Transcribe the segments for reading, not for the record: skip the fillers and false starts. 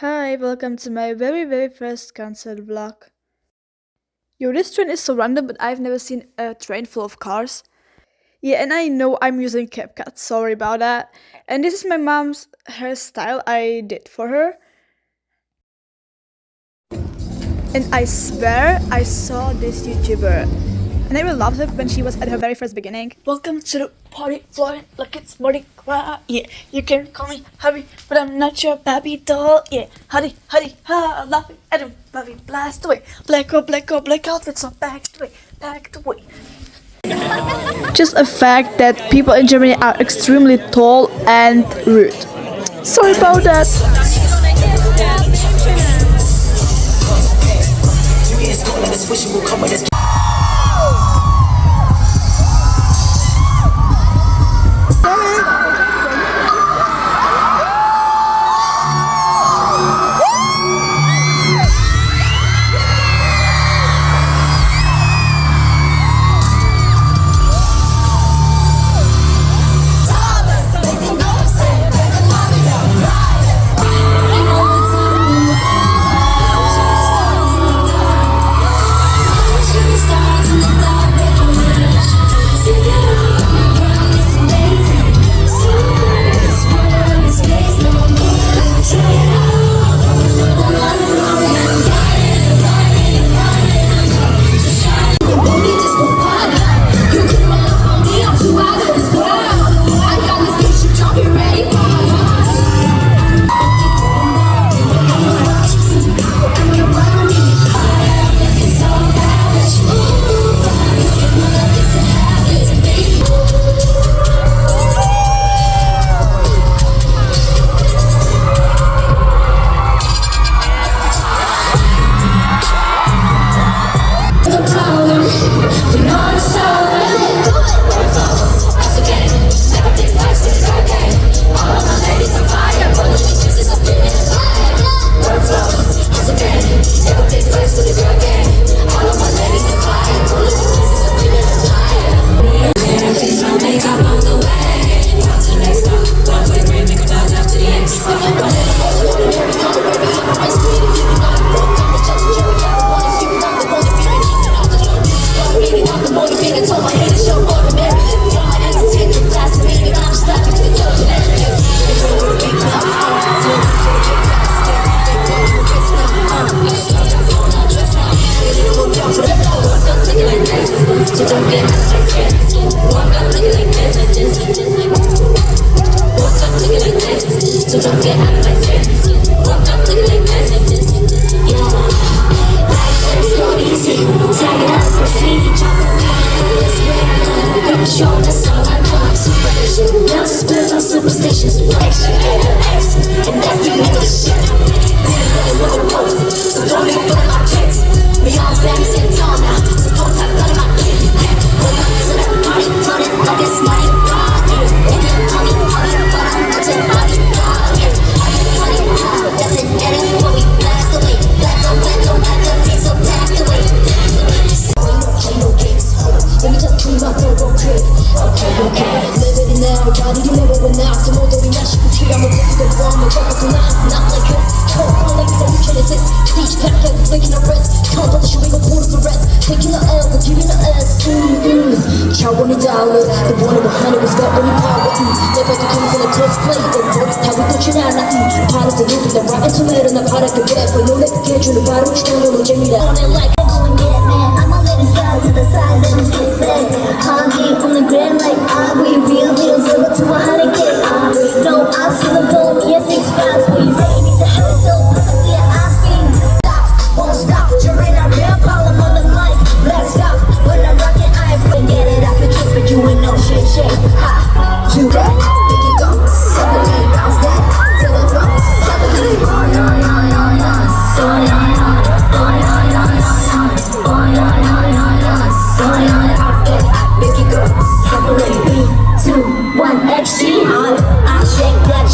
Hi, welcome to my very first concert vlog. Yo, this train is so random, but I've never seen a train full of cars. Yeah, and I know I'm using CapCut, sorry about that. And this is my mom's hairstyle I did for her. And I swear I saw this YouTuber. And I really loved her when she was at her very first beginning. Welcome to the party floor, like it's Mardi Gras. Yeah, you can call me hubby, but I'm not your Barbie doll. Yeah, huddy, ha, laughing at him, Barbie blast away. Black outfits are packed away. Just a fact that people in Germany are extremely tall and rude. Sorry about that.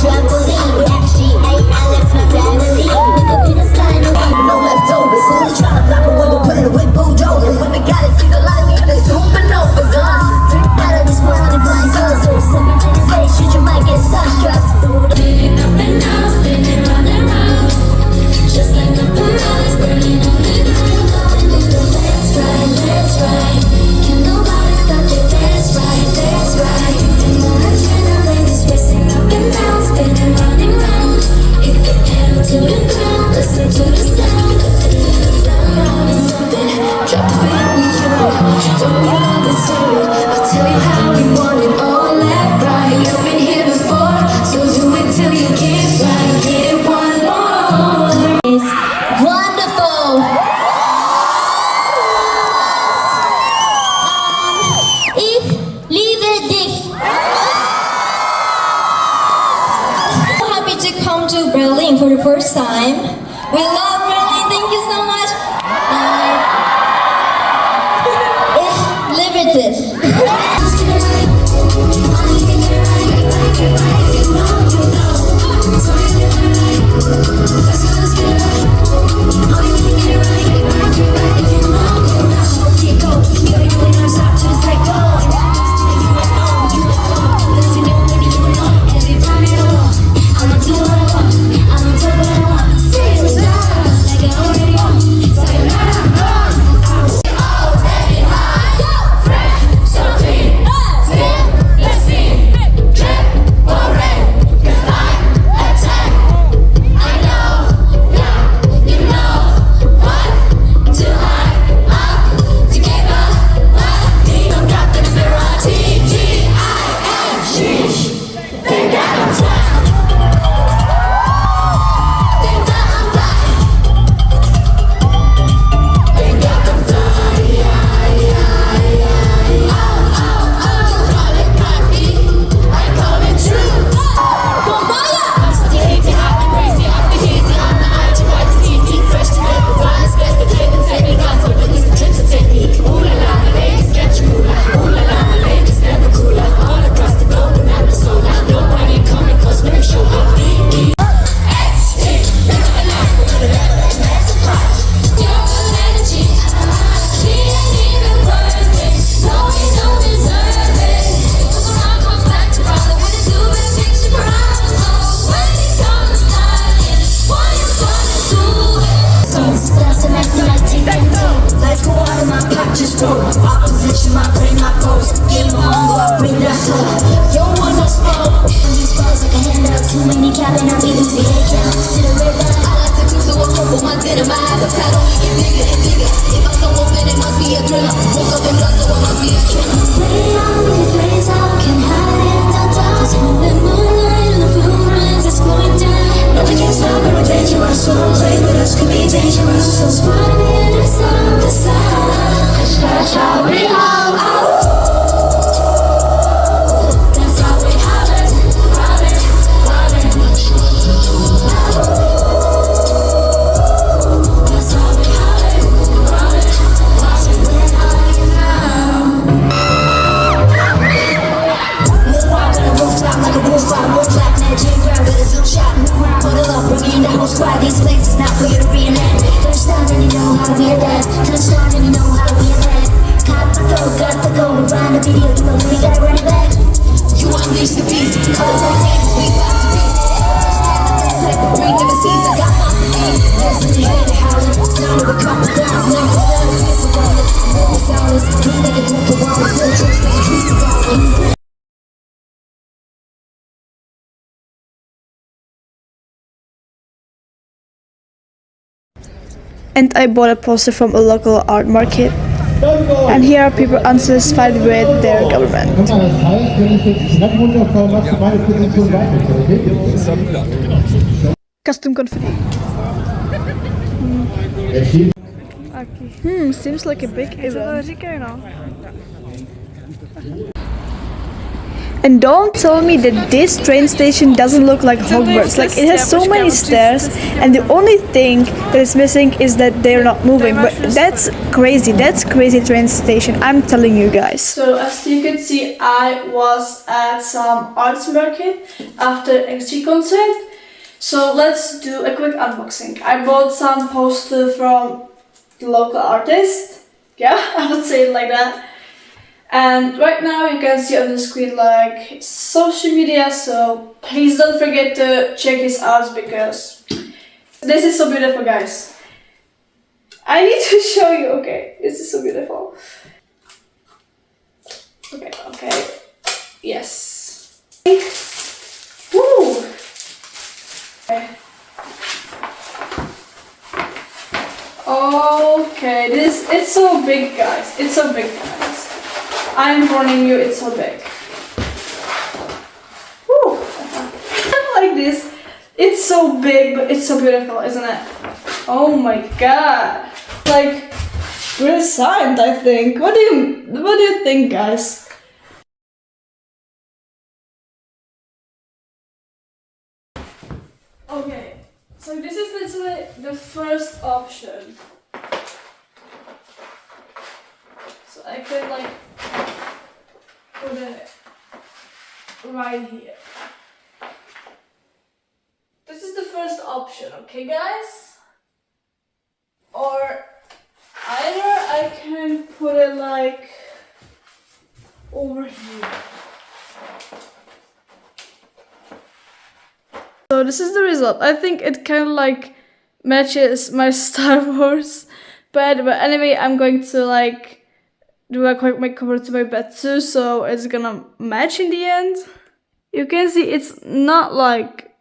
Trampoline. first time. We love really, thank you so much. It's limited. Opposition, my brain, my pose. Game on, go up, bring that soul. You don't want no smoke. These balls like a handout. Too many cabin, I'll be losing head count. Sit a red line. I like to do so a couple my dinner. My appetite only get bigger and bigger. If I'm so open, it must be a thriller. Woke up and lost, so it must be a killer. Lay on with your face out, can hide in the dark. When the moonlight and the blue rays is going down. Nothing can stop it, we're dangerous. So play with us could be dangerous. So spot me in the sun, the sun. That's how we howl out. That's how we howl it, howl it, howl it. That's how we howl it, howl it, howl it. We're howling now. Move on to the rooftop like a rooftop. Move black magic, grab with a two shot. Put it up, bring in the whole squad. These places not for you to reenact. Touchdown and you know how to be a dad. Touchdown and you know how to be a dad. Caught my throat, got the goal. Rewind the video, do a movie, gotta run it back. You unleash the beast. Colors like things, we got to be. Like the brain never sees. I got my aim. Listen, you hear the howling. Sound of a couple guns. Never felt it, it's a wallet. Moving soundless. Clean like a drink of water. Still tricks, like a trees to go. And I bought a poster from a local art market. And here are people unsatisfied with their government. Custom confetti. Seems like a big event. And don't tell me that this train station doesn't look like Hogwarts. Like, it has so many stairs, and the only thing that is missing is that they're not moving. But that's crazy. That's crazy train station. I'm telling you guys. So as you can see, I was at some arts market after NXT concert. So let's do a quick unboxing. I bought some poster from the local artist. Yeah, I would say it like that. And right now you can see on the screen like social media, so please don't forget to check his out because this is so beautiful, guys. I need to show you. Okay, this is so beautiful. Okay, yes. Woo! Okay, it's so big, guys. It's so big, guys. I'm warning you, it's so big. Woo! Like this. It's so big, but it's so beautiful, isn't it? Oh my god. Like, we're signed, I think. What do you think, guys? Okay. So this is literally the first option. So I can like put it right here. This is the first option, okay guys? Or either I can put it like over here. So this is the result. I think it kind of like matches my Star Wars bed, but anyway, I'm going to like do a quick makeover to my bed too, so it's gonna match in the end. You can see it's not like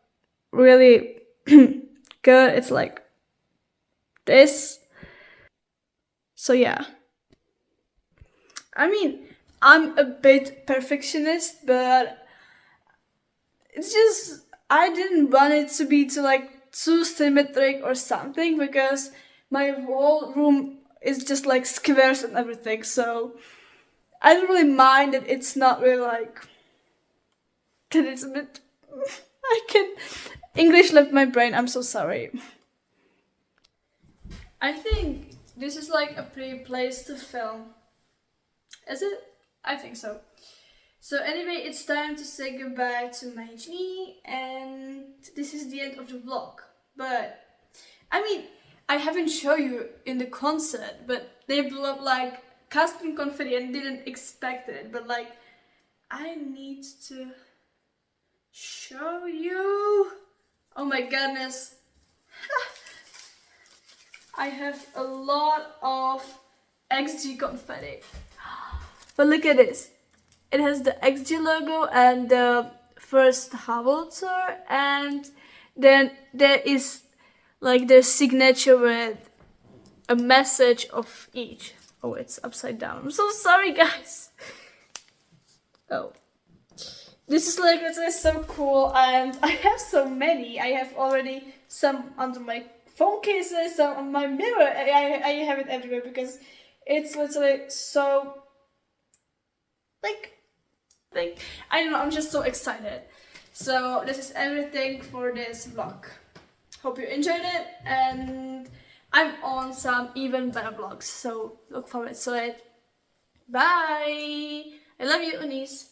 really good. It's like this. So yeah. I mean, I'm a bit perfectionist, but it's just I didn't want it to be too symmetric or something, because my whole room is just like squares and everything, so I don't really mind that it's not really like that it's a bit I can English left my brain, I'm so sorry. I think this is like a pretty place to film. Is it? I think so. So anyway, it's time to say goodbye to my knee, and this is the end of the vlog. But I mean, I haven't shown you in the concert, but they blew up like custom confetti and didn't expect it. But like, I need to show you. Oh my goodness. I have a lot of XG confetti. But look at this. It has the XG logo and the first Howl tour, and then there is like their signature with a message of each. Oh, it's upside down. I'm so sorry, guys. Oh. This is like, it's so cool, and I have so many. I have already some under my phone cases, some on my mirror. I have it everywhere because it's literally so like I don't know, I'm just so excited. So this is everything for this vlog. Hope you enjoyed it, and I'm on some even better vlogs, so look forward to it. Bye! I love you, Unis.